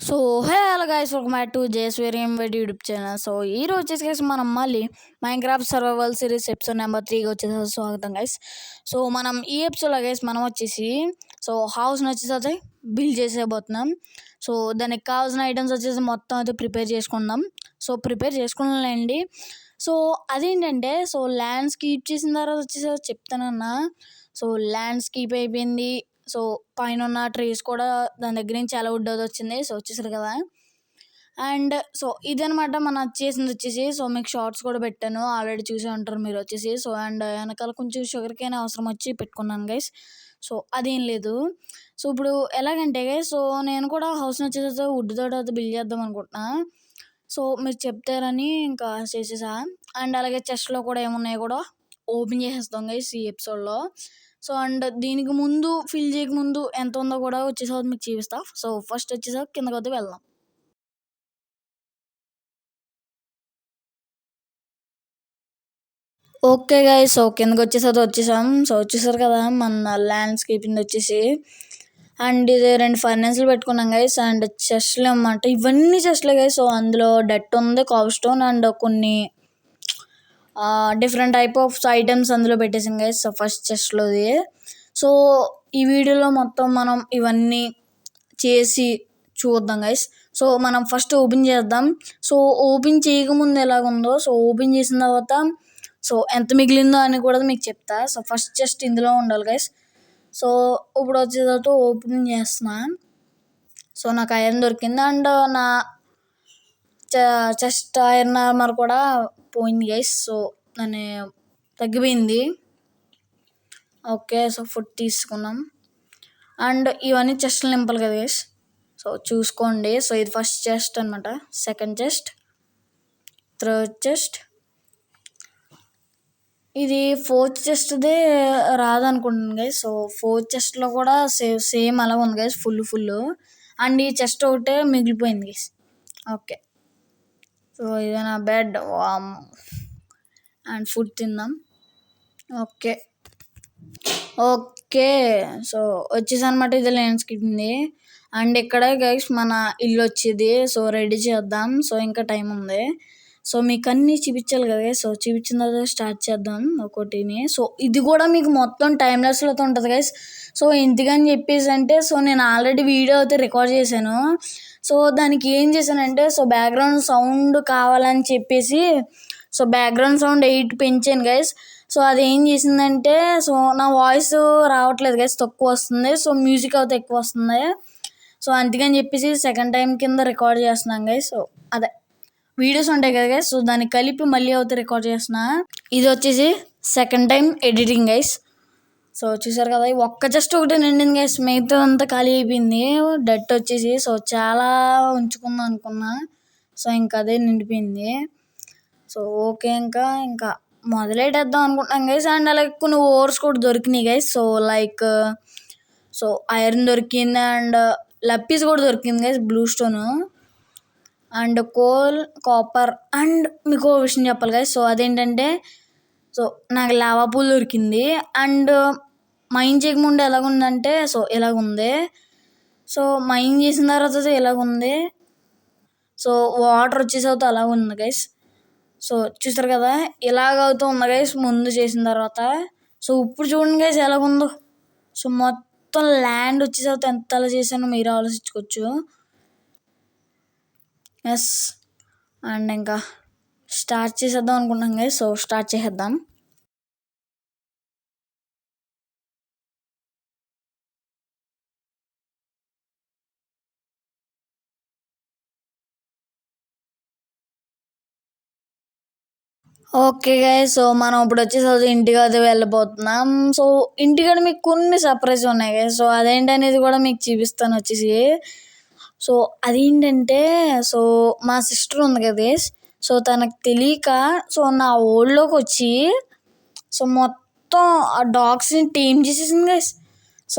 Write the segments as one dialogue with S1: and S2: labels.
S1: So hello guys, welcome back to జేఎస్వేరియం వెడ్ YouTube channel. So ఈ రోజు వచ్చేసి మనం మళ్ళీ Minecraft survival series episode number 3కి వచ్చేసి స్వాగతం గైస్. సో మనం ఈ ఎపిసోడ్లో గైస్ మనం వచ్చేసి హౌస్ని వచ్చేసి బిల్డ్ చేసేపోతున్నాం. సో దానికి కావాల్సిన ఐటమ్స్ వచ్చేసి మొత్తం అయితే ప్రిపేర్ చేసుకుందాం. సో ప్రిపేర్ చేసుకున్నాండి. సో అదేంటంటే ల్యాండ్స్కేప్ చేసిన తర్వాత వచ్చేసి చెప్తానన్నా. సో ల్యాండ్స్కేప్ అయిపోయింది. సో పైన ఉన్న ట్రీస్ కూడా దాని దగ్గర నుంచి చాలా వుడ్ అది వచ్చింది. సో వచ్చేసారు కదా. అండ్ ఇదనమాట మన చేసింది వచ్చేసి. మీకు షార్ట్స్ కూడా పెట్టాను, ఆల్రెడీ చూసే ఉంటారు మీరు వచ్చేసి. అండ్ వెనకాల కొంచెం షుగర్ కేన్ అవసరం వచ్చి పెట్టుకున్నాను గైస్. అదేం లేదు. ఇప్పుడు ఎలాగంటే గైస్, నేను కూడా హౌస్ని వచ్చేసి వుడ్ తోటి అయితే బిల్డ్ చేద్దాం అనుకుంటున్నా. మీరు చెప్తారని ఇంకా చేసేసా. అండ్ అలాగే చెస్ట్లో కూడా ఏమున్నాయో కూడా ఓపెన్ చేసేస్తాం గైస్ ఈ ఎపిసోడ్లో. అండ్ దీనికి ముందు ఫిల్ చేయకముందు ఎంత ఉందో కూడా వచ్చేసరికి మీకు చూపిస్తా. ఫస్ట్ వచ్చేసరికి కిందకి వద్ద వెళ్దాం. ఓకే గైస్, కిందకి వచ్చేసాం. వచ్చేసారు కదా మన ల్యాండ్స్కేపింగ్ వచ్చేసి. అండ్ ఇది 2 ఫర్నెస్లు పెట్టుకున్నాం గైస్. అండ్ చెస్ట్లు అన్నమాట, ఇవన్నీ చెస్ట్లే గైస్. అందులో డట్ ఉంది, కావ్ స్టోన్ అండ్ కొన్ని డిఫరెంట్ టైప్ ఆఫ్ ఐటమ్స్ అందులో పెట్టేసాం గైస్. ఫస్ట్ చెస్ట్లోది. ఈ వీడియోలో మొత్తం మనం ఇవన్నీ చేసి చూద్దాం గైస్. మనం ఫస్ట్ ఓపెన్ చేద్దాం. ఓపెన్ చేయకముందు ఎలాగుందో ఓపెన్ చేసిన తర్వాత ఎంత మిగిలిందో అని కూడా మీకు చెప్తా. ఫస్ట్ చెస్ట్ ఇందులో ఉండాలి గైస్. ఇప్పుడు వచ్చేటట్టు ఓపెన్ చేస్తున్నా. నాకు ఐరన్ దొరికింది. అండ్ నా చెస్ట్ ఐరన్ ఆర్మర్ కూడా పోయింది గైస్. దాన్ని తగ్గిపోయింది. ఓకే, ఫుడ్ తీసుకున్నాం. అండ్ ఇవన్నీ చెస్ట్లు నింపాలి కదా గైస్. చూసుకోండి. ఇది ఫస్ట్ చెస్ట్ అనమాట, సెకండ్ చెస్ట్, థర్డ్ చెస్ట్, ఇది ఫోర్త్ చెస్ట్దే రాదనుకుంటున్నాను గైస్. ఫోర్త్ చెస్ట్లో కూడా సేమ్ అలా ఉంది గైస్, ఫుల్. అండ్ ఈ చెస్ట్ ఒకటే మిగిలిపోయింది గైస్. ఓకే, ఇది నా బెడ్. అండ్ ఫుడ్ తిందాం. ఓకే వచ్చేసి అనమాట, ఇది ల్యాండ్స్కేపింగ్. అండ్ ఇక్కడ గైస్ మన ఇల్లు వచ్చేది. రెడీ చేద్దాం. ఇంకా టైం ఉంది. మీకు అన్నీ చూపించాలి కదా. చూపించిన తర్వాత స్టార్ట్ చేద్దాం ఒకటిని. ఇది కూడా మీకు మొత్తం టైమ్లెస్లో ఉంటుంది గైస్. ఎందుకని చెప్పేసి అంటే నేను ఆల్రెడీ వీడియో అయితే రికార్డ్ చేశాను. దానికి ఏం చేశానంటే బ్యాక్గ్రౌండ్ సౌండ్ కావాలని చెప్పేసి బ్యాక్గ్రౌండ్ సౌండ్ 8 పెంచాను గైస్. అది ఏం చేసిందంటే నా వాయిస్ రావట్లేదు గైస్, తక్కువ వస్తుంది. మ్యూజిక్ అయితే ఎక్కువ వస్తుంది. అందుకని చెప్పేసి సెకండ్ టైం కింద రికార్డ్ చేస్తున్నాను గైస్. అదే వీడియోస్ ఉంటాయి కదా గైస్, దాన్ని కలిపి మళ్ళీ అయితే రికార్డ్ చేస్తున్నా. ఇది వచ్చేసి సెకండ్ టైం ఎడిటింగ్ గైస్. చూసారు కదా, ఒక్క జస్ట్ ఒకటే నిండింది గైస్, మిగతా అంతా ఖాళీ అయిపోయింది. డట్ వచ్చేసి చాలా ఉంచుకుందాం అనుకున్నా. ఇంకా అదే నిండిపోయింది. ఓకే, ఇంకా మొదలెట్టేద్దాం అనుకుంటున్నాం గైస్. అండ్ అలాగే కొన్ని ఓవర్స్ కూడా దొరికినాయి గైస్. లైక్ ఐరన్ దొరికింది. అండ్ లప్పీస్ కూడా దొరికింది guys, blue stone and coal, copper. And మీకు ఒక విషయం చెప్పాలి గైస్. అదేంటంటే నాకు లావా పూల్ దొరికింది. అండ్ మైన్ చేయకముందు ఎలాగుందంటే ఇలాగుంది. మైన్ చేసిన తర్వాత ఇలాగుంది. వాటర్ వచ్చేసి అవుతా అలా ఉంది గైస్. చూస్తారు కదా, ఇలాగవుతూ ఉంది గైస్ ముందు చేసిన తర్వాత. ఇప్పుడు చూడండి గైస్ ఎలాగుందో. మొత్తం ల్యాండ్ వచ్చేసి అవుతా ఎంత అలా చేశానో మీరు ఆలోచించుకోవచ్చు. ఎస్, అండ్ ఇంకా స్టార్ట్ చేసేద్దాం అనుకుంటున్నాం గైస్. స్టార్ట్ చేసేద్దాం. ఓకే గైస్, మనం ఇప్పుడు వచ్చేసి ఇంటికి అయితే వెళ్ళిపోతున్నాం. ఇంటికాడ మీకు కొన్ని సర్ప్రైజ్ ఉన్నాయి గైస్. అదేంటనేది కూడా మీకు చూపిస్తాను వచ్చేసి. అదేంటంటే మా సిస్టర్ ఉంది కదా గైస్. తనకు తెలియక నా ఓల్డ్లోకి వచ్చి మొత్తం ఆ డాగ్స్ని టేమ్ చేసేసింది గైస్.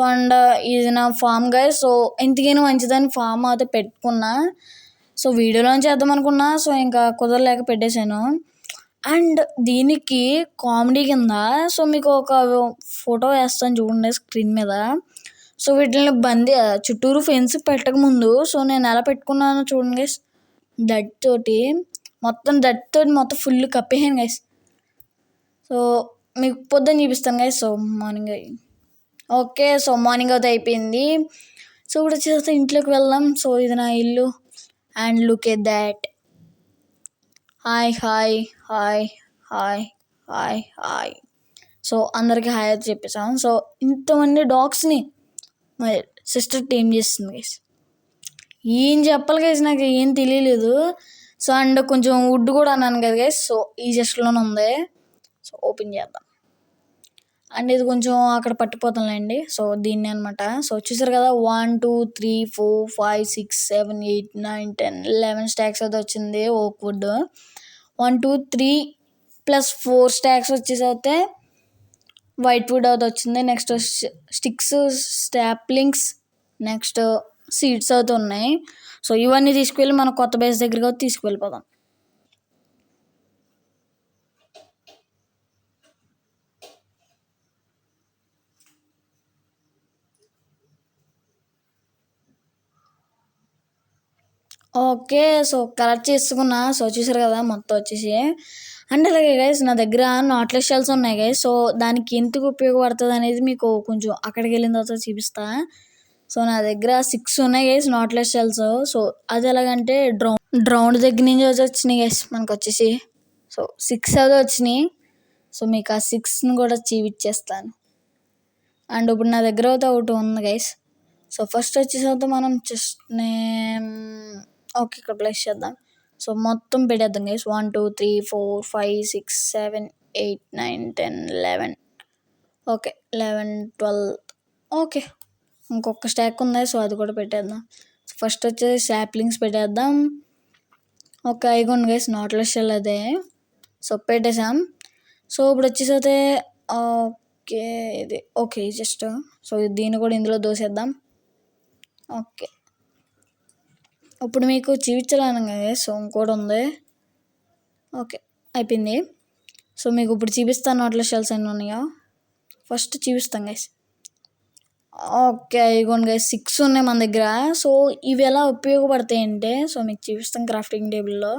S1: అండ్ ఇది నా ఫామ్ గైస్. ఎందుకైనా మంచిదని ఫామ్ అయితే పెట్టుకున్నా. వీడియోలో చేద్దాం అనుకున్నా. ఇంకా కుదరలేక పెట్టేశాను. అండ్ దీనికి కామెడీ కింద మీకు ఒక ఫోటో వేస్తాను చూడండి స్క్రీన్ మీద. సో వీటిని చుట్టూరు ఫెన్స్ పెట్టకముందు సో నేను ఎలా పెట్టుకున్నానో చూడండి గైస్. మొత్తం మొత్తం ఫుల్ కప్పేసాను గైస్. సో మీకు పొద్దున్న చూపిస్తాను guys. So morning okay, so morning అయితే అయిపోయింది. సో ఇప్పుడు వచ్చేసి ఇంట్లోకి వెళ్దాం. సో ఇది నా ఇల్లు and look at that. Hi hi hi hi hi hi. So అందరికీ హాయ్ అయితే చెప్పేసాం. సో ఇంతమంది డాగ్స్ని మా సిస్టర్ టీమ్ చేస్తుంది గైస్. ఏం చెప్పాలి గైస్, నాకు ఏం తెలియలేదు. సో అండ్ కొంచెం వుడ్ కూడా అన్నాను కదా గైస్. సో ఈ జస్ట్లోనే ఉంది. సో ఓపెన్ చేద్దాం. అండ్ ఇది కొంచెం అక్కడ పట్టిపోతుందండి. సో దీన్ని అనమాట. సో చూసారు కదా 1 2 3 4 5 6 7 8 9 10 11 స్టాక్స్ అయితే వచ్చింది ఓక్ వుడ్. 1 2 3 + 4 స్టాక్స్ వచ్చేసి అయితే వైట్ వుడ్ అయితే వచ్చింది. నెక్స్ట్ స్టిక్స్, స్టాప్లింగ్స్, నెక్స్ట్ సీడ్స్ అయితే ఉన్నాయి. సో ఇవన్నీ తీసుకువెళ్ళి మన కొత్త బేస్ దగ్గరికి అయితే తీసుకువెళ్ళిపోదాం. ఓకే, సో కలెక్ట్ చేసుకున్నా. సో చూసారు కదా మొత్తం వచ్చేసి. అండ్ అలాగే గైస్ నా దగ్గర నాట్లెస్ షెల్స్ ఉన్నాయి గైస్. సో దానికి ఎందుకు ఉపయోగపడుతుంది అనేది మీకు కొంచెం అక్కడికి వెళ్ళిన తర్వాత చూపిస్తా. సో నా దగ్గర 6 ఉన్నాయి గైస్ నాట్లెస్ షెల్స్. సో అది ఎలాగంటే డ్రౌండ్ దగ్గర నుంచి వచ్చినాయి గైస్ మనకు వచ్చేసి. సో 6 అయితే వచ్చినాయి. సో మీకు ఆ 6ని కూడా చూపించేస్తాను. అండ్ ఇప్పుడు నా దగ్గర అయితే ఒకటి ఉంది గైస్. సో ఫస్ట్ వచ్చేసి అయితే మనం జస్ట్ ఓకే ఇక్కడ ప్లేస్ చేద్దాం. సో మొత్తం పెట్టేద్దాం గైస్. 1 2 3 4 5 6 7 8 9 10 11. ఓకే 11 12. ఓకే ఇంకొక స్టాక్ ఉంది. సో అది కూడా పెట్టేద్దాం. ఫస్ట్ వచ్చేసి సాప్లింగ్స్ పెట్టేద్దాం. ఓకే అయిపోయింది గైస్ నాట్లెస్ షెల్ అదే. సో పెట్టేసాం. సో ఇప్పుడు వచ్చేసి అయితే ఓకే ఇది ఓకే జస్ట్ సో దీన్ని కూడా ఇందులో దోసేద్దాం. ఓకే ఇప్పుడు మీకు చూపించలేను కదా. సో ఇంకోటి ఉంది. ఓకే అయిపోయింది. సో మీకు ఇప్పుడు చూపిస్తాను నాట్లెస్ షెల్స్ ఎన్ని ఉన్నాయో. ఫస్ట్ చూపిస్తాను గైస్. ఓకే ఇగోండి గైస్ 6 ఉన్నాయి మన దగ్గర. సో ఇవి ఎలా ఉపయోగపడతాయి అంటే సో మీకు చూపిస్తాను క్రాఫ్టింగ్ టేబుల్లో.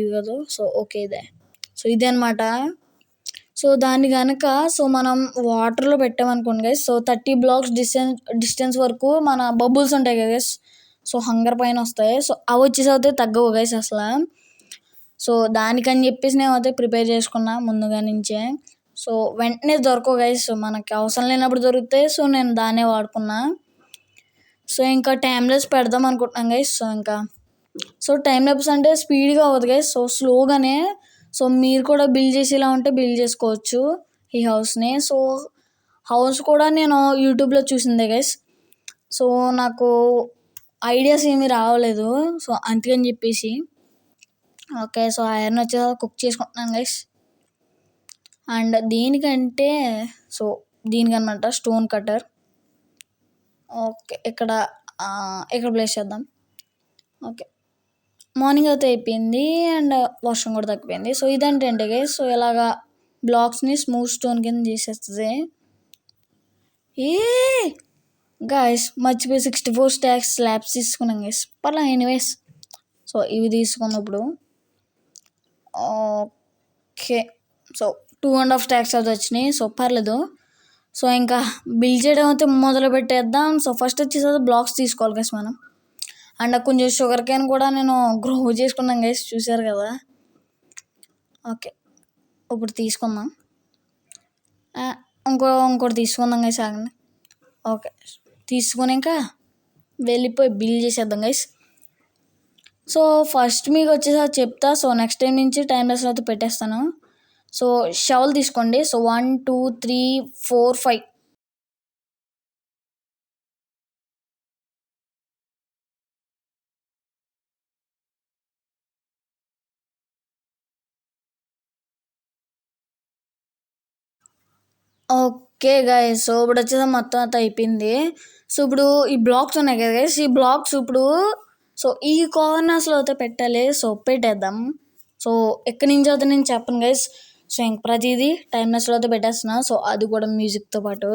S1: ఇది కాదు. సో ఓకే ఇదే. సో ఇదే అనమాట. సో దాన్ని కనుక సో మనం వాటర్లో పెట్టామనుకోండి గైస్. సో 30 blocks డిస్టెన్స్ వరకు మన బబుల్స్ ఉంటాయి కదా గైస్. సో హంగర్ పైన వస్తాయి. సో అవి వచ్చేసి అయితే తగ్గవు గైస్ అసలు. సో దానికని చెప్పేసి నేను అయితే ప్రిపేర్ చేసుకున్నా ముందుగా నుంచే. సో వెంటనే దొరకవు గైస్. మనకి అవసరం లేనప్పుడు దొరుకుతాయి. సో నేను దాన్నే వాడుకున్నా. సో ఇంకా టైమ్ లెస్ పెడదాం అనుకుంటున్నాను గైస్. సో టైం లెప్స్ అంటే స్పీడ్గా అవ్వదు గైస్. సో స్లోగానే. సో మీరు కూడా బిల్డ్ చేసేలా ఉంటే బిల్డ్ చేసుకోవచ్చు ఈ హౌస్ని. సో హౌస్ కూడా నేను యూట్యూబ్లో చూసిందే గైస్. సో నాకు ఐడియాస్ ఏమీ రావలేదు. సో అందుకని చెప్పేసి ఓకే సో ఐరన్ వచ్చి కుక్ చేసుకుంటున్నాను గైస్. అండ్ దీనికంటే సో దీనికనమాట స్టోన్ కట్టర్. ఓకే ఇక్కడ ప్లేస్ చేద్దాం. ఓకే మార్నింగ్ అయితే అయిపోయింది. అండ్ వర్షం కూడా తగ్గిపోయింది. సో ఇదేంటంటే గైస్ సో ఇలాగా బ్లాక్స్ని స్మూత్ స్టోన్ కింద చేసేస్తుంది. గైస్ మర్చిపోయి 64 స్టాక్స్ స్లాబ్స్ తీసుకున్నాం గైస్. పర్లా ఎనీవేస్. సో ఇవి తీసుకున్నప్పుడు ఓకే సో 2.5 స్టాక్స్ అయితే వచ్చినాయి. సో పర్లేదు. సో ఇంకా బిల్డ్ చేయడం అయితే మొదలు పెట్టేద్దాం. సో ఫస్ట్ వచ్చేసి బ్లాక్స్ తీసుకోవాలి గైస్ మనం. అండ్ కొంచెం షుగర్ కేన్ కూడా నేను గ్రో చేసుకున్నాను గైస్ చూసారు కదా. ఓకే ఇప్పుడు తీసుకుందాం. ఇంకోటి తీసుకుందాం గైస్ ఆగండి. ఓకే తీసుకొని ఇంకా వెళ్ళిపోయి బిల్డ్ చేసేద్దాం గైస్. సో ఫస్ట్ మీకు వచ్చేసి చెప్తా. సో నెక్స్ట్ టైం నుంచి టైం లెస్ అయితే పెట్టేస్తాను. సో షవల్ తీసుకోండి. సో 1 2 3 4 5. ఓకే గైస్ సో ఇప్పుడు వచ్చేసి మొత్తం అంతా అయిపోయింది. సో ఇప్పుడు ఈ బ్లాక్స్ ఉన్నాయి కదా గైస్. ఈ బ్లాక్స్ ఇప్పుడు సో ఈ కార్నర్స్లో అయితే పెట్టాలి. సో పెట్టేద్దాం. సో ఎక్కడి నుంచి అయితే నేను చెప్పను గైస్. సో ఇంక ప్రతిదీ టైమ్లెస్లో అయితే పెట్టేస్తున్నా. సో అది కూడా మ్యూజిక్తో పాటు.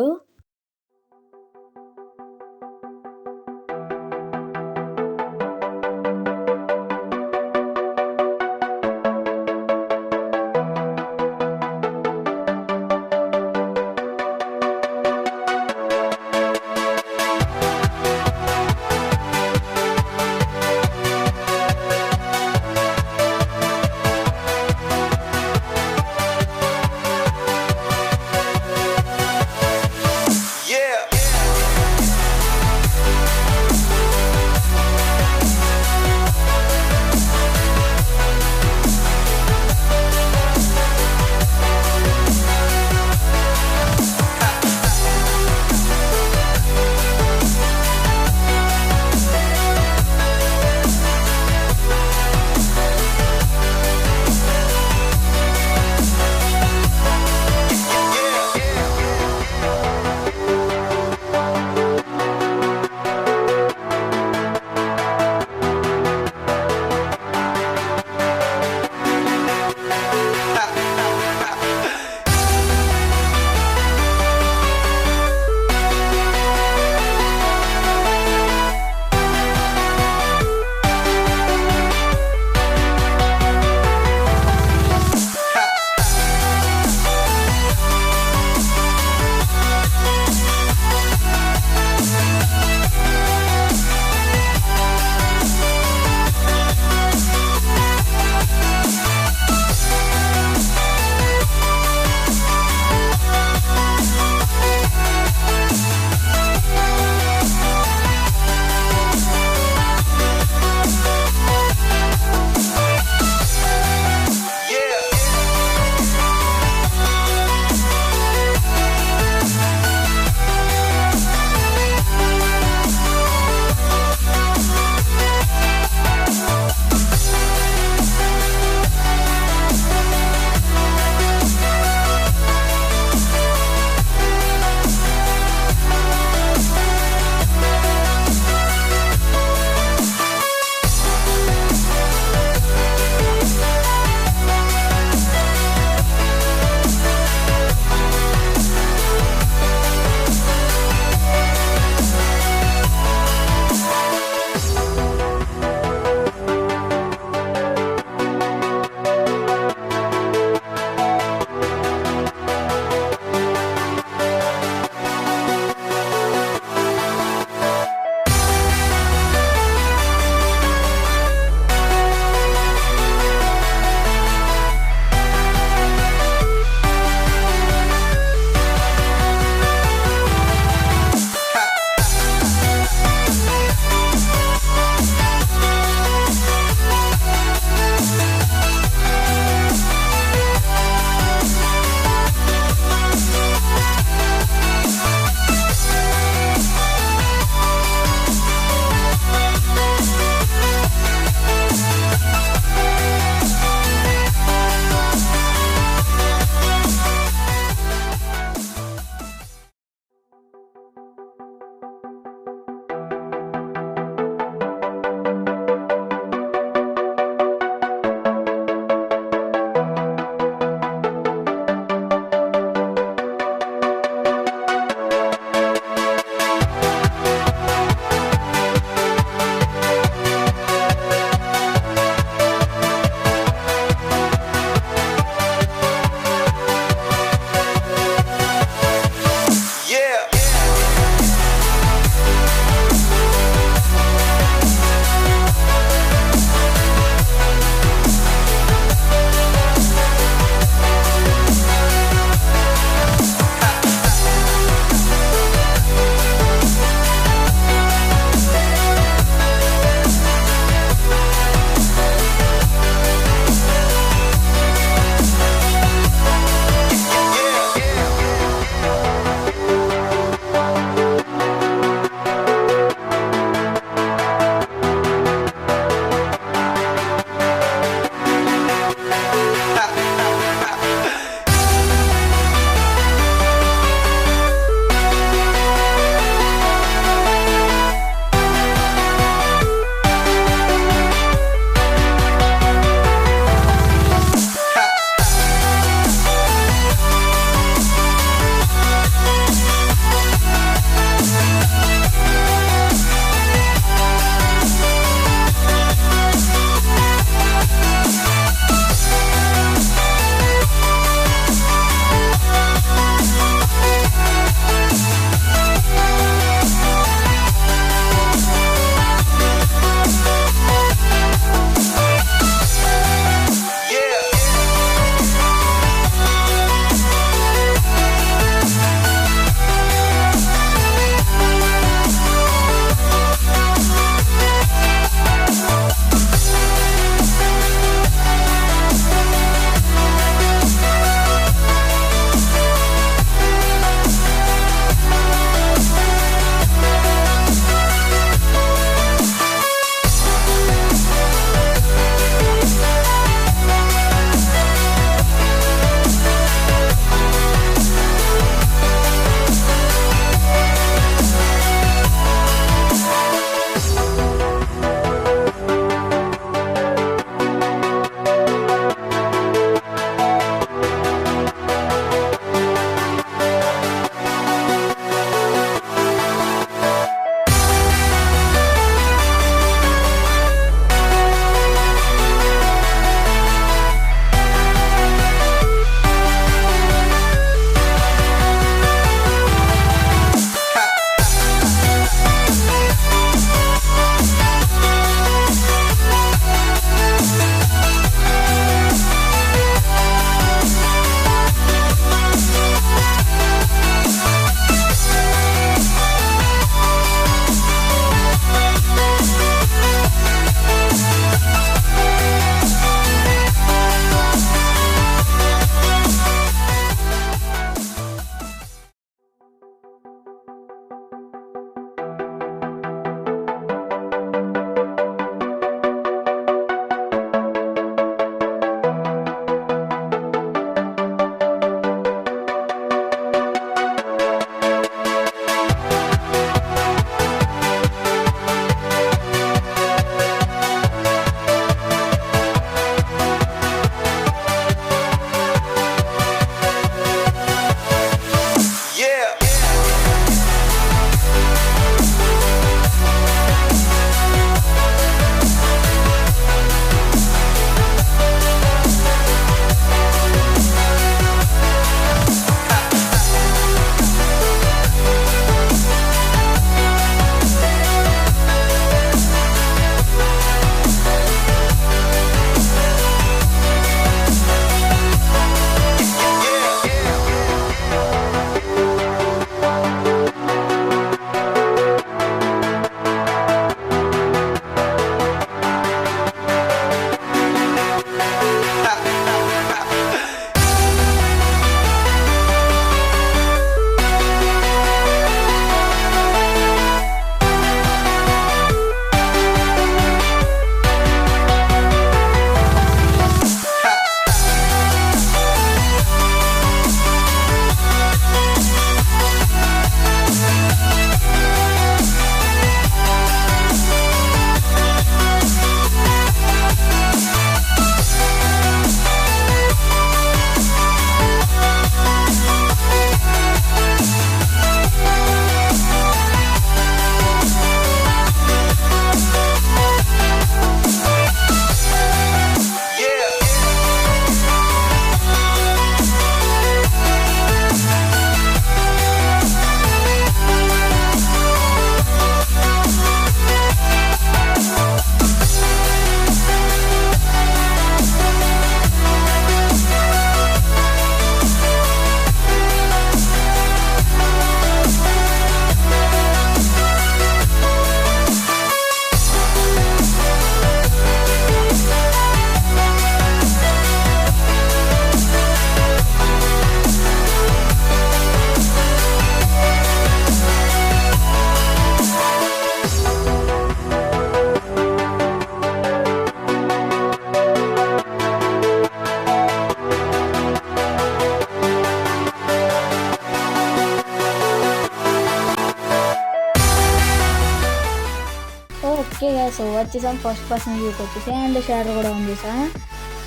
S1: ఓకే సో వచ్చేసాం ఫస్ట్ పర్సన్ వ్యూకి వచ్చేసి అండ్ షేర్ కూడా ఉంది సార్.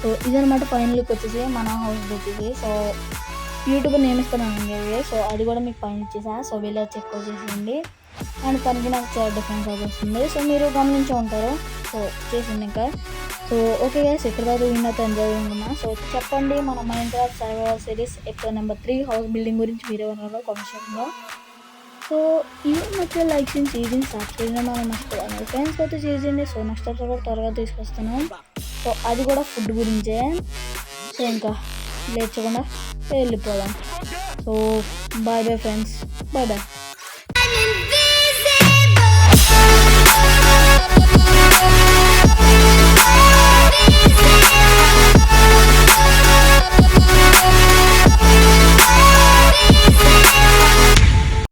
S1: సో ఇదనమాట ఫైనల్ లుక్ వచ్చేసి మన హౌస్ వచ్చేసి. సో యూట్యూబ్ నేమ్ ఇస్తున్నాను సో అది కూడా మీకు పైన ఇచ్చేసా. సో వెళ్ళి చెక్ చేసేయండి అండ్ తనకి నాకు చాలా డిఫరెన్స్ వస్తుంది. సో మీరు గమనించే ఉంటారు. సో చేసింది ఇంకా. సో ఓకే గైస్ ఇక్కడ దాకా విన్నతో ఎంజాయ్ చేసుకున్నా. సో చెప్పండి మన Minecraft survival series episode number 3 house building గురించి మీరేమన్నారో కామెంట్ సెక్షన్లో. సో ఈ మధ్య లైక్ చేసి సబ్స్క్రైబ్ మనం మర్చిపోవాలి ఫ్రెండ్స్ అయితే చేసేయండి. సో నెక్స్ట్ ఎపిసోడ్ త్వరగా తీసుకొస్తాను. సో అది కూడా ఫుడ్ గురించే. సో ఇంకా లేచకుండా వెళ్ళిపోదాం. So bye bye friends, bye bye.